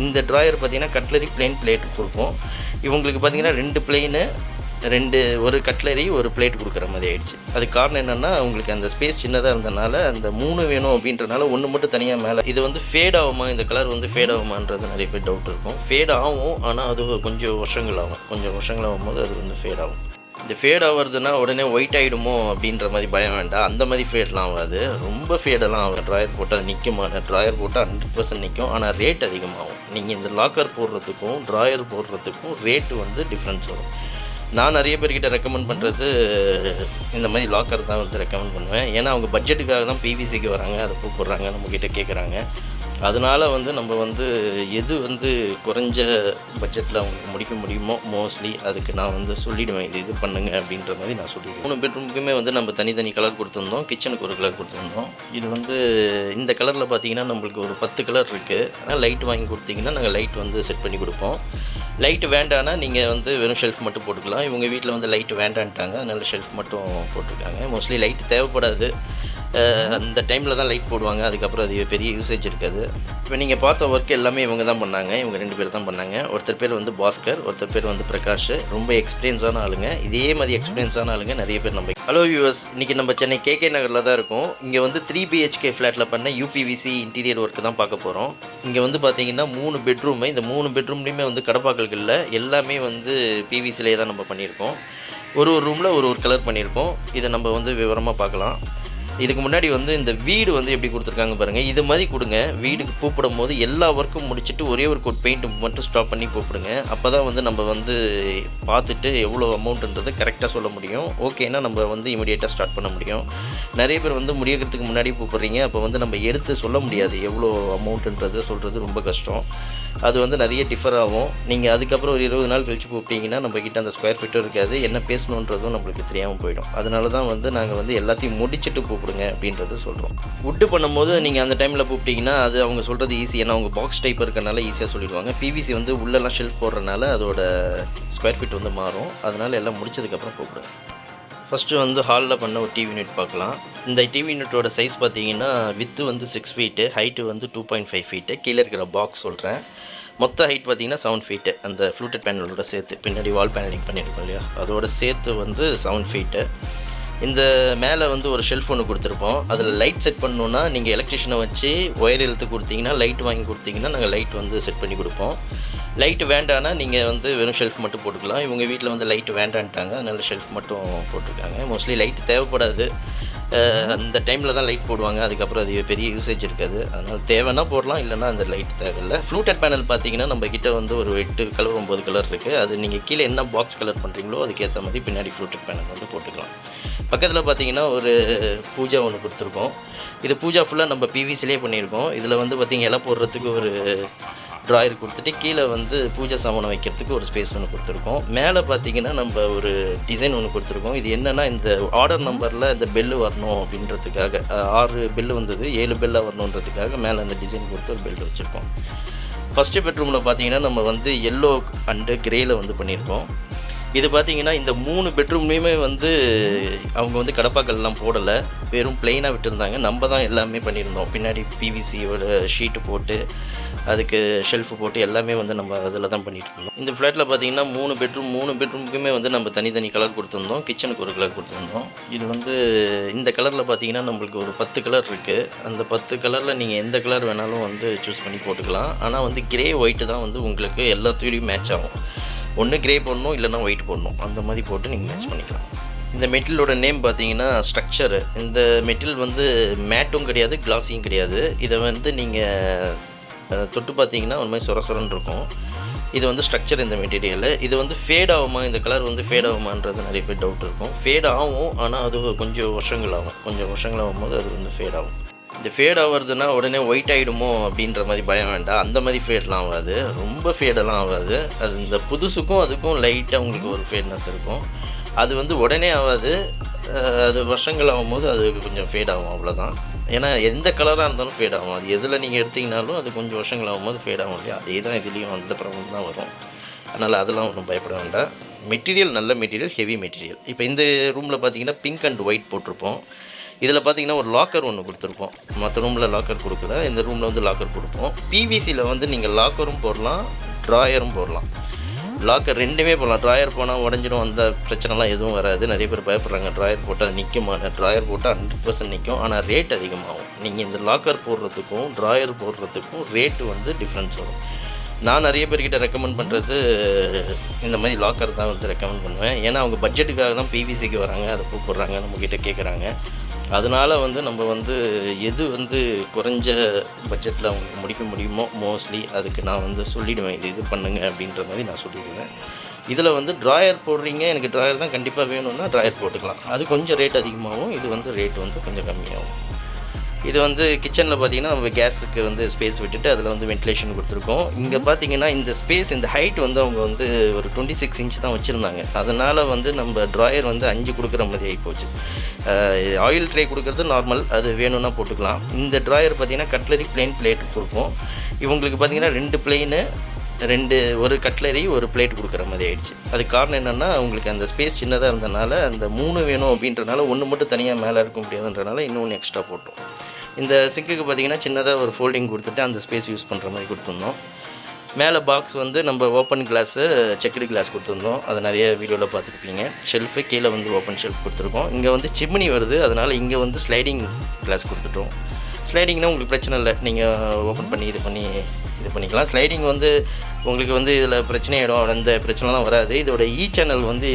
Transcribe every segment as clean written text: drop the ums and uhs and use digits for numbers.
இந்த ட்ராயர் பார்த்தீங்கன்னா cutlery plain plate கொடுப்போம். இவங்களுக்கு பார்த்தீங்கன்னா 2 பிளெயினு 2 ஒரு கட்லரி ஒரு பிளேட் கொடுக்குற மாதிரி ஆயிடுச்சு. அதுக்கு காரணம் என்னென்னா உங்களுக்கு அந்த ஸ்பேஸ் சின்னதாக இருந்தனால அந்த 3 வேணும் அப்படின்றனால 1 மட்டும் தனியாக மேலே. இது வந்து ஃபேட் ஆகுமா, இந்த கலர் வந்து ஃபேட் ஆகுமான்றது நிறைய பேர் டவுட் இருக்கும். ஃபேட் ஆகும், ஆனால் அது கொஞ்சம் வருஷங்கள் ஆகும். கொஞ்சம் வருஷங்கள் ஆகும்போது அது வந்து ஃபேட் ஆகும். இந்த ஃபேட் ஆகிறதுனா உடனே ஒயிட் ஆகிடுமோ அப்படின்ற மாதிரி பயம் வேண்டாம். அந்த மாதிரி ஃபேட்லாம் ஆகாது. ரொம்ப ஃபேடெல்லாம் ஆகும். ட்ராயர் போட்டால் அது நிற்குமா? ட்ராயர் போட்டால் 100% நிற்கும். ஆனால் ரேட் அதிகமாகும். நீங்கள் இந்த லாக்கர் போடுறதுக்கும் ட்ராயர் போடுறதுக்கும் ரேட்டு வந்து டிஃப்ரென்ஸ் வரும். நான் நிறைய பேர்கிட்ட ரெக்கமெண்ட் பண்ணுறது இந்த மாதிரி லாக்கர் தான் வந்து ரெக்கமெண்ட் பண்ணுவேன். ஏன்னா அவங்க பட்ஜெட்டுக்காக தான் பிவிசிக்கு வராங்க, அதை கூப்பிட்றாங்க, நம்மக்கிட்ட கேட்குறாங்க. அதனால் வந்து நம்ம வந்து எது வந்து குறைஞ்ச பட்ஜெட்டில் அவங்களுக்கு முடிக்க முடியுமோ மோஸ்ட்லி அதுக்கு நான் வந்து சொல்லிவிடுவேன், இது பண்ணுங்க அப்படின்ற மாதிரி நான் சொல்லிவிடுவேன். 3 பெட்ரூமுக்குமே வந்து நம்ம தனித்தனி கலர் கொடுத்துருந்தோம். கிச்சனுக்கு ஒரு கலர் கொடுத்துருந்தோம். இது வந்து இந்த கலரில் பார்த்திங்கன்னா நம்மளுக்கு ஒரு 10 கலர் இருக்குது. ஆனால் லைட் வாங்கி கொடுத்தீங்கன்னா நாங்கள் லைட் வந்து செட் பண்ணி கொடுப்போம். லைட்டு வேண்டான்னா நீங்கள் வந்து வெறும் ஷெல்ஃப் மட்டும் போட்டுக்கலாம். இவங்க வீட்டில் வந்து லைட்டு வேண்டான்ட்டாங்க, அதனால் ஷெல்ஃப் மட்டும் போட்டிருக்காங்க. மோஸ்ட்லி லைட் தேவைப்படாது. அந்த டைமில் தான் லைட் போடுவாங்க. அதுக்கப்புறம் அது பெரிய யூசேஜ் இருக்காது. இப்போ நீங்கள் பார்த்த ஒர்க் எல்லாமே இவங்க தான் பண்ணாங்க. இவங்க 2 பேர் தான் பண்ணாங்க. ஒருத்தர் பேர் வந்து பாஸ்கர், ஒருத்தர் பேர் வந்து பிரகாஷ். ரொம்ப எக்ஸ்பீரியன்ஸான ஆளுங்க. இதே மாதிரி எக்ஸ்பீரியன்ஸான ஆளுங்க நிறைய பேர் நம்ம. ஹலோ வியூவர்ஸ், இன்றைக்கி நம்ம சென்னை கேகே நகரில் தான் இருக்கோம். இங்கே வந்து 3 BHK ஃப்ளாட்டில் பண்ண யூபிவிசி இன்டீரியர் ஒர்க்கு தான் பார்க்க போகிறோம். இங்கே வந்து பார்த்தீங்கன்னா 3 பெட்ரூமு. இந்த 3 பெட்ரூம்லேயுமே வந்து கடப்பாக்கல்களில் எல்லாமே வந்து பிவிசிலே தான் நம்ம பண்ணியிருக்கோம். ஒரு ரூமில் ஒரு கலர் பண்ணியிருக்கோம். இதை நம்ம வந்து விவரமாக பார்க்கலாம். இதுக்கு முன்னாடி வந்து இந்த வீடு வந்து எப்படி கொடுத்துருக்காங்க பாருங்கள். இது மாதிரி கொடுங்க. வீடுக்கு கூப்பிடும் போது எல்லா ஒர்க்கும் முடிச்சுட்டு ஒரே ஒரு கோட் பெயிண்ட் மட்டும் ஸ்டாப் பண்ணி கூப்பிடுங்க. அப்போ தான் வந்து நம்ம வந்து பார்த்துட்டு எவ்வளோ அமௌண்ட்டுன்றதை கரெக்டாக சொல்ல முடியும். ஓகேன்னா நம்ம வந்து இமீடியட்டாக ஸ்டார்ட் பண்ண முடியும். நிறைய பேர் வந்து முடியறதுக்கு முன்னாடி கூப்பிட்றீங்க. அப்போ வந்து நம்ம எடுத்து சொல்ல முடியாது எவ்வளோ அமௌண்ட்டுன்றதை சொல்கிறது ரொம்ப கஷ்டம். அது வந்து நிறைய டிஃபர் ஆகும். நீங்கள் அதுக்கப்புறம் ஒரு 20 நாள் கழித்து கூப்பிட்டீங்கன்னா நம்மக்கிட்ட அந்த ஸ்கொயர் ஃபீட்டும் இருக்காது, என்ன பேசணுன்றதும் நம்மளுக்கு தெரியாமல் போயிடும். அதனால தான் வந்து நாங்கள் வந்து எல்லாத்தையும் முடிச்சுட்டு கூப்பிடுங்க அப்படின்றது சொல்கிறோம். வுட்டு பண்ணும்போது நீங்கள் அந்த டைமில் கூப்பிட்டிங்கன்னா அது அவங்க சொல்கிறது ஈஸி. ஏன்னா அவங்க பாக்ஸ் டைப் இருக்கனால ஈஸியாக சொல்லிடுவாங்க. பிவிசி வந்து உள்ளெல்லாம் ஷெல்ஃப் போடுறதுனால அதோட ஸ்கொயர் ஃபீட் வந்து மாறும். அதனால் எல்லாம் முடிச்சதுக்கப்புறம் கூப்பிடுங்க. ஃபஸ்ட்டு வந்து ஹாலில் பண்ண ஒரு டிவி யூனிட் பார்க்கலாம். இந்த டிவி யூனிட்டோட சைஸ் பார்த்தீங்கன்னா வித்து வந்து 6 ஃபீட்டு, ஹைட்டு வந்து 2.5 ஃபீட்டு. கீழே இருக்கிற பாக்ஸ் சொல்கிறேன். மொத்த ஹைட் பார்த்திங்கன்னா 7 ஃபீட்டு. அந்த ஃப்ளூட்டட் பேனலோட சேர்த்து பின்னாடி வால் பேனலிங் பண்ணியிருக்கோம் இல்லையா, அதோட சேர்த்து வந்து 7 ஃபீட்டு. இந்த மேலே வந்து ஒரு ஷெல்ஃப் ஒன்று கொடுத்துருப்போம். அதில் லைட் செட் பண்ணணுன்னா நீங்கள் எலக்ட்ரிஷனை வச்சு ஒயர் இழுத்து கொடுத்தீங்கன்னா, லைட் வாங்கி கொடுத்தீங்கன்னா நாங்கள் லைட் வந்து செட் பண்ணி கொடுப்போம். லைட்டு வேண்டான்னா நீங்கள் வந்து வெறும் ஷெல்ஃப் மட்டும் போட்டுக்கலாம். இவங்க வீட்டில் வந்து லைட்டு வேண்டான்ட்டாங்க, அதனால் ஷெல்ஃப் மட்டும் போட்டிருக்காங்க. மோஸ்ட்லி லைட் தேவைப்படாது. அந்த டைமில் தான் லைட் போடுவாங்க. அதுக்கப்புறம் அது பெரிய யூசேஜ் இருக்காது. அதனால் தேவைன்னா போடலாம், இல்லைனா அந்த லைட் தேவையில்லை. ஃப்ளூட்டட் பேனல் பார்த்தீங்கன்னா நம்மக்கிட்ட வந்து ஒரு 8 கலர் 9 கலர் இருக்குது. அது நீங்கள் கீழே என்ன பாக்ஸ் கலர் பண்ணுறீங்களோ அதுக்கேற்ற மாதிரி பின்னாடி ஃப்ளூட்டட் பேனல் வந்து போட்டுக்கலாம். பக்கத்தில் பார்த்தீங்கன்னா ஒரு பூஜா ஒன்று கொடுத்துருக்கோம். இது பூஜா ஃபுல்லாக நம்ம பிவிசிலே பண்ணியிருக்கோம். இதில் வந்து பார்த்திங்க இலை போடுறதுக்கு ஒரு ட்ராயர் கொடுத்துட்டு கீழே வந்து பூஜை சாமானை வைக்கிறதுக்கு ஒரு ஸ்பேஸ் ஒன்று கொடுத்துருக்கோம். மேலே பார்த்தீங்கன்னா நம்ம ஒரு டிசைன் ஒன்று கொடுத்துருக்கோம். இது என்னென்னா இந்த ஆர்டர் நம்பரில் இந்த பெல்லு வரணும் அப்படின்றதுக்காக 6 பெல்லு வந்தது, 7 பெல்லாக வரணுன்றதுக்காக மேலே அந்த டிசைன் கொடுத்து ஒரு பெல்லு வச்சுருக்கோம். ஃபஸ்ட்டு பெட்ரூமில் பார்த்தீங்கன்னா நம்ம வந்து எல்லோ அண்டு கிரேயில் வந்து பண்ணியிருக்கோம். இது பார்த்திங்கன்னா இந்த 3 பெட்ரூம்லேயுமே வந்து அவங்க வந்து கடப்பாக்கல்லாம் போடலை, வெறும் பிளெயினாக விட்டுருந்தாங்க. நம்ம தான் எல்லாமே பண்ணியிருந்தோம். பின்னாடி பிவிசியோட ஷீட்டு போட்டு அதுக்கு ஷெல்ஃபு போட்டு எல்லாமே வந்து நம்ம அதில் தான் பண்ணிகிட்டு இருந்தோம். இந்த ஃப்ளாட்டில் பார்த்திங்கன்னா 3 பெட்ரூமுக்குமே வந்து நம்ம தனித்தனி கலர் கொடுத்துருந்தோம். கிச்சனுக்கு ஒரு கலர் கொடுத்துருந்தோம். இது வந்து இந்த கலரில் பார்த்திங்கன்னா நம்மளுக்கு ஒரு 10 கலர் இருக்குது. அந்த 10 கலரில் நீங்கள் எந்த கலர் வேணாலும் வந்து சூஸ் பண்ணி போட்டுக்கலாம். ஆனால் வந்து கிரே ஒயிட்டு தான் வந்து உங்களுக்கு எல்லாத்துலேயும் மேட்ச் ஆகும். ஒன்று கிரே போடணும், இல்லைனா ஒயிட் போடணும். அந்த மாதிரி போட்டு நீங்கள் மேட்ச் பண்ணிக்கலாம். இந்த மெட்டீரியலோட நேம் பார்த்தீங்கன்னா ஸ்ட்ரக்சரு. இந்த மெட்டீரியல் வந்து மேட்டும் கிடையாது, கிளாஸியும் கிடையாது. இதை வந்து நீங்கள் தொட்டு பார்த்தீங்கன்னா ஒரு மாதிரி சொரன்னு இருக்கும். இது வந்து ஸ்ட்ரக்சர் இந்த மெட்டீரியல். இது வந்து ஃபேட் ஆகுமா, இந்த கலர் வந்து ஃபேட் ஆகுமான்றது நிறைய பேர் டவுட் இருக்கும். ஃபேட் ஆகும், ஆனால் அது கொஞ்சம் வருஷங்கள் ஆகும். கொஞ்சம் வருஷங்கள் ஆகும்போது அது வந்து ஃபேட் ஆகும். இந்த ஃபேட் ஆகிறதுனா உடனே ஒயிட் ஆகிடுமோ அப்படின்ற மாதிரி பயம் வேண்டாம். அந்த மாதிரி ஃபேட்லாம் ஆகாது, ரொம்ப ஃபேடெல்லாம் ஆகாது. அது இந்த புதுசுக்கும் அதுக்கும் லைட்டாக உங்களுக்கு ஒரு ஃபேட்னஸ் இருக்கும். அது வந்து உடனே ஆகாது, அது வருஷங்கள் ஆகும்போது அது கொஞ்சம் ஃபேட் ஆகும், அவ்வளோதான். ஏன்னா எந்த கலராக இருந்தாலும் ஃபேட் ஆகும். அது எதில் நீங்கள் எடுத்திங்கனாலும் அது கொஞ்சம் வருஷங்கள் ஆகும்போது ஃபேட் ஆகும் இல்லையா, அதே தான் இதுலேயும் அந்த ப்ராப்ளம் தான் வரும். அதனால் அதெல்லாம் ஒன்றும் பயப்பட வேண்டாம். மெட்டீரியல் நல்ல மெட்டீரியல், ஹெவி மெட்டீரியல். இப்போ இந்த ரூமில் பார்த்தீங்கன்னா பிங்க் அண்ட் ஒயிட் போட்டிருப்போம். இதில் பார்த்தீங்கன்னா ஒரு லாக்கர் ஒன்று கொடுத்துருப்போம். மற்ற ரூமில் லாக்கர் கொடுக்கல, இந்த ரூமில் வந்து லாக்கர் கொடுப்போம். பிவிசியில் வந்து நீங்கள் லாக்கரும் போடலாம், ட்ராயரும் போடலாம். லாக்கர் ரெண்டுமே போடலாம். ட்ராயர் போனால் உடஞ்சிடும், அந்த பிரச்சனைலாம் எதுவும் வராது. நிறைய பேர் பயப்படுறாங்க ட்ராயர் போட்டால் நிற்குமா. ட்ராயர் போட்டால் 100% நிற்கும், ஆனால் ரேட் அதிகமாகும். நீங்கள் இந்த லாக்கர் போடுறதுக்கும் ட்ராயர் போடுறதுக்கும் ரேட்டு வந்து டிஃப்ரென்ஸ் வரும். நான் நிறைய பேர்கிட்ட ரெக்கமெண்ட் பண்ணுறது இந்த மாதிரி லாக்கர் தான் வந்து ரெக்கமெண்ட் பண்ணுவேன். ஏன்னா அவங்க பட்ஜெட்டுக்காக தான் பிவிசிக்கு வராங்க, அதை போடுறாங்க, நம்மக்கிட்ட கேட்குறாங்க. அதனால் வந்து நம்ம வந்து எது வந்து குறைஞ்ச பட்ஜெட்டில் அவங்களுக்கு முடிக்க முடியுமோ மோஸ்ட்லி அதுக்கு நான் வந்து சொல்லிவிடுவேன், இது பண்ணுங்க அப்படின்ற மாதிரி நான் சொல்லிவிடுவேன். இதில் வந்து ட்ராயர் போடுறீங்க, எனக்கு ட்ராயர் தான் கண்டிப்பாக வேணும்னா ட்ராயர் போட்டுக்கலாம். அது கொஞ்சம் ரேட் அதிகமாகும், இது வந்து ரேட் வந்து கொஞ்சம் கம்மியாகும். இது வந்து கிச்சனில் பார்த்திங்கன்னா நம்ம கேஸுக்கு வந்து ஸ்பேஸ் விட்டுட்டு அதில் வந்து வென்டிலேஷன் கொடுத்துருக்கோம். இங்கே பார்த்திங்கன்னா இந்த ஸ்பேஸ், இந்த ஹைட் வந்து அவங்க வந்து ஒரு 26 இன்ச் தான் வச்சுருந்தாங்க. அதனால் வந்து நம்ம ட்ராயர் வந்து 5 கொடுக்குற மாதிரி ஆகிப்போச்சு. ஆயில் ட்ரே கொடுக்குறது நார்மல், அது வேணும்னா போட்டுக்கலாம். இந்த ட்ராயர் பார்த்திங்கன்னா கட்லரி பிளெயின் பிளேட் கொடுப்போம். இவங்களுக்கு பார்த்திங்கன்னா 2 பிளெயின், ஒரு கட்லரி, ஒரு பிளேட் கொடுக்குற மாதிரி ஆயிடுச்சு. அதுக்கு காரணம் என்னென்னா உங்களுக்கு அந்த ஸ்பேஸ் சின்னதாக இருந்தனால அந்த 3 வேணும் அப்படின்றனால ஒன்று மட்டும் தனியாக மேலே இருக்க முடியாதுன்றனால இன்னொன்று எக்ஸ்ட்ரா போட்டோம். இந்த சிங்குக்கு பார்த்திங்கன்னா சின்னதாக ஒரு ஃபோல்டிங் கொடுத்துட்டு அந்த ஸ்பேஸ் யூஸ் பண்ணுற மாதிரி கொடுத்துருந்தோம். மேலே பாக்ஸ் வந்து நம்ம ஓப்பன் கிளாஸு, செக்குடு கிளாஸ் கொடுத்துருந்தோம். அதை நிறைய வீடியோவில் பார்த்துருப்பீங்க. ஷெல்ஃபு கீழே வந்து ஓப்பன் ஷெல்ஃப் கொடுத்துருக்கோம். இங்கே வந்து சிம்னி வருது, அதனால் இங்கே வந்து ஸ்லைடிங் கிளாஸ் கொடுத்துட்டோம். ஸ்லைடிங்னால் உங்களுக்கு பிரச்சனை இல்லை, நீங்கள் ஓப்பன் பண்ணி இது பண்ணிக்கலாம். ஸ்லைடிங் வந்து உங்களுக்கு வந்து இதில் பிரச்சனை ஆகிடும், அந்த பிரச்சனைலாம் வராது. இதோட சேனல் வந்து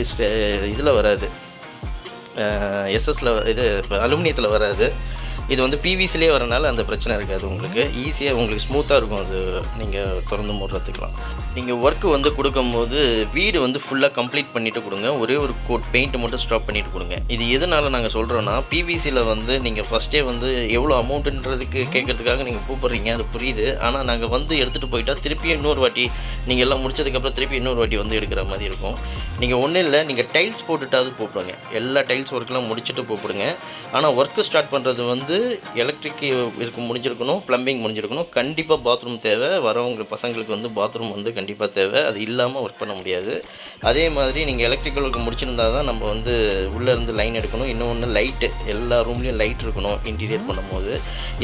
இதில் வராது, எஸ்எஸில் இது அலுமினியத்தில் வராது. இது வந்து பிவிசிலே வரனால அந்த பிரச்சனை இருக்காது. உங்களுக்கு ஈஸியாக உங்களுக்கு ஸ்மூத்தாக இருக்கும். அது நீங்கள் திறந்து மூடுறதுக்கலாம். நீங்கள் ஒர்க்கு வந்து கொடுக்கும்போது வீடு வந்து ஃபுல்லாக கம்ப்ளீட் பண்ணிவிட்டு கொடுங்க. ஒரே ஒரு கோட் பெயிண்ட்டு மட்டும் ஸ்டாப் பண்ணிவிட்டு கொடுங்க. இது எதனால் நாங்கள் சொல்கிறோன்னா, பிவிசியில் வந்து நீங்கள் ஃபஸ்ட்டே வந்து எவ்வளோ அமௌண்ட்டுன்றதுக்கு கேட்குறதுக்காக நீங்கள் கூப்பிட்றீங்க, அது புரியுது. ஆனால் நாங்கள் வந்து எடுத்துகிட்டு போயிட்டால் திருப்பி இன்னொரு வாட்டி நீங்கள் எல்லாம் முடிச்சதுக்கப்புறம் திருப்பி இன்னொரு வாட்டி வந்து எடுக்கிற மாதிரி இருக்கும். நீங்கள் ஒன்றும் இல்லை, நீங்கள் டைல்ஸ் போட்டுட்டாவது போடுங்க. எல்லா டைல்ஸ் ஒர்க்கெலாம் முடிச்சுட்டு போடுங்க. ஆனால் ஒர்க்கு ஸ்டார்ட் பண்ணுறது வந்து எலக்ட்ரிக் முடிஞ்சிருக்கணும், ப்ளம்பிங் முடிஞ்சிருக்கணும். கண்டிப்பாக பாத்ரூம் தேவை. வரவங்க பசங்களுக்கு வந்து பாத்ரூம் வந்து கண்டிப்பாக தேவை. அது இல்லாமல் ஒர்க் பண்ண முடியாது. அதே மாதிரி நீங்கள் எலக்ட்ரிக்கல் ஒர்க் முடிச்சிருந்தா தான் நம்ம வந்து உள்ளேருந்து லைன் எடுக்கணும். இன்னொன்று லைட்டு, எல்லா ரூம்லேயும் லைட் இருக்கணும் இன்டீரியர் பண்ணும்போது.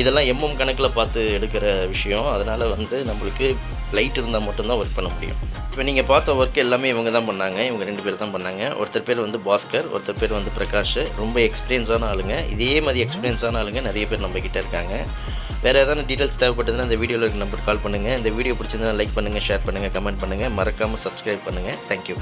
இதெல்லாம் கணக்கில் பார்த்து எடுக்கிற விஷயம். அதனால் வந்து நம்மளுக்கு லைட் இருந்தால் மட்டும்தான் ஒர்க் பண்ண முடியும். இப்போ நீங்கள் பார்த்த ஒர்க் எல்லாமே இவங்க தான் பண்ணாங்க. இவங்க 2 பேர் தான் பண்ணாங்க. ஒருத்தர் பேர் வந்து பாஸ்கர், ஒருத்தர் பேர் வந்து பிரகாஷ். ரொம்ப எக்ஸ்பீரியன்ஸான ஆளுங்க. இதே மாதிரி எக்ஸ்பீரியன்ஸான ஆளுங்க நிறைய பேர் நம்மக்கிட்ட இருக்காங்க. வேறு ஏதாவது டீட்டெயில்ஸ் தேவைப்பட்டதுன்னா இந்த வீடியோவில் இருக்க நம்பர் கால் பண்ணுங்கள். இந்த வீடியோ பிடிச்சிருந்தா லைக் பண்ணுங்கள், ஷேர் பண்ணுங்கள், கமெண்ட் பண்ணுங்கள். மறக்காமல் சப்ஸ்கிரைப் பண்ணுங்கள். தேங்க்யூ.